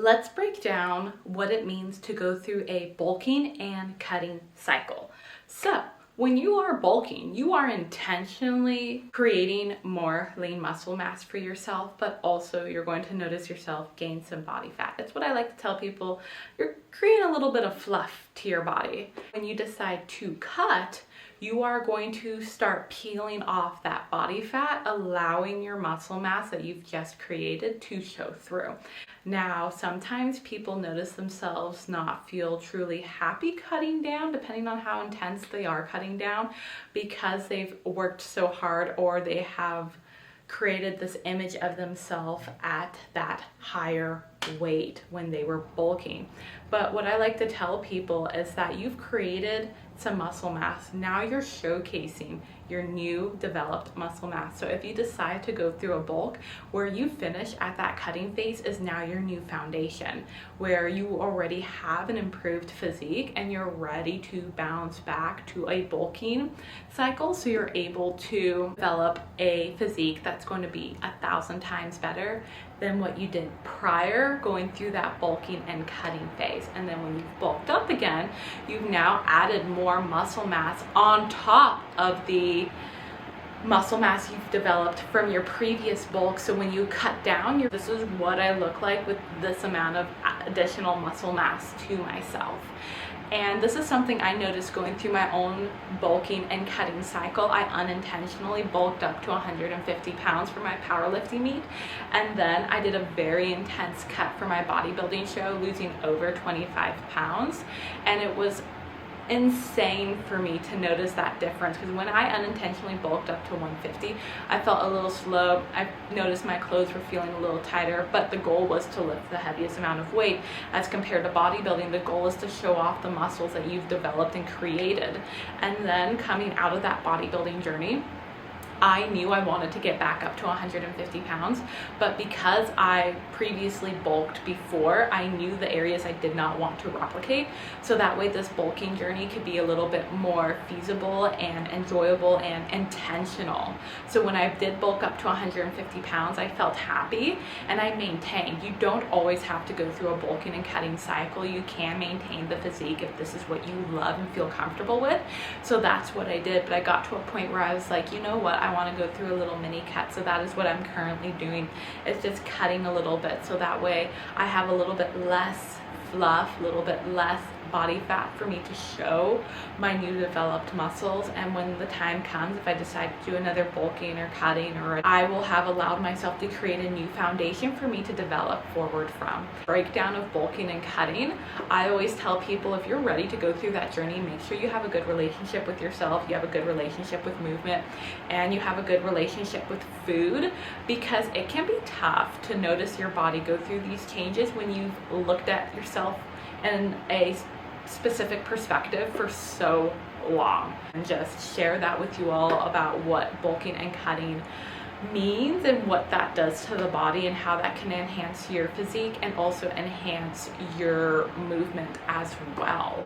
let's break down what it means to go through a bulking and cutting cycle. So when you are bulking, you are intentionally creating more lean muscle mass for yourself, but also you're going to notice yourself gain some body fat. That's what I like to tell people. You're creating a little bit of fluff to your body. When you decide to cut, you are going to start peeling off that body fat, allowing your muscle mass that you've just created to show through. Now, sometimes people notice themselves not feel truly happy cutting down, depending on how intense they are cutting down, because they've worked so hard or they have created this image of themselves at that higher weight when they were bulking. But what I like to tell people is that you've created some muscle mass. Now you're showcasing your new developed muscle mass. So if you decide to go through a bulk, where you finish at that cutting phase is now your new foundation, where you already have an improved physique and you're ready to bounce back to a bulking cycle. So you're able to develop a physique that's going to be 1,000 times better than what you did prior going through that bulking and cutting phase. And then when you've bulked up again, you've now added more muscle mass on top of the muscle mass you've developed from your previous bulk. So when you cut down, this is what I look like with this amount of additional muscle mass to myself. And this is something I noticed going through my own bulking and cutting cycle. I unintentionally bulked up to 150 pounds for my powerlifting meet. And then I did a very intense cut for my bodybuilding show, losing over 25 pounds. And it was insane for me to notice that difference, because when I unintentionally bulked up to 150, I felt a little slow. I noticed my clothes were feeling a little tighter, but the goal was to lift the heaviest amount of weight. As compared to bodybuilding, the goal is to show off the muscles that you've developed and created. And then coming out of that bodybuilding journey, I knew I wanted to get back up to 150 pounds, but because I previously bulked before, I knew the areas I did not want to replicate. So that way this bulking journey could be a little bit more feasible and enjoyable and intentional. So when I did bulk up to 150 pounds, I felt happy and I maintained. You don't always have to go through a bulking and cutting cycle. You can maintain the physique if this is what you love and feel comfortable with. So that's what I did, but I got to a point where I was like, you know what? I want to go through a little mini cut. So that is what I'm currently doing. It's just cutting a little bit, so that way I have a little bit less fluff, a little bit less body fat for me to show my new developed muscles. And when the time comes, if I decide to do another bulking or cutting, or I will have allowed myself to create a new foundation for me to develop forward from. Breakdown of bulking and cutting, I always tell people, if you're ready to go through that journey, make sure you have a good relationship with yourself, you have a good relationship with movement, and you have a good relationship with food, because it can be tough to notice your body go through these changes when you've looked at yourself in a specific perspective for so long. And just share that with you all about what bulking and cutting means and what that does to the body and how that can enhance your physique and also enhance your movement as well.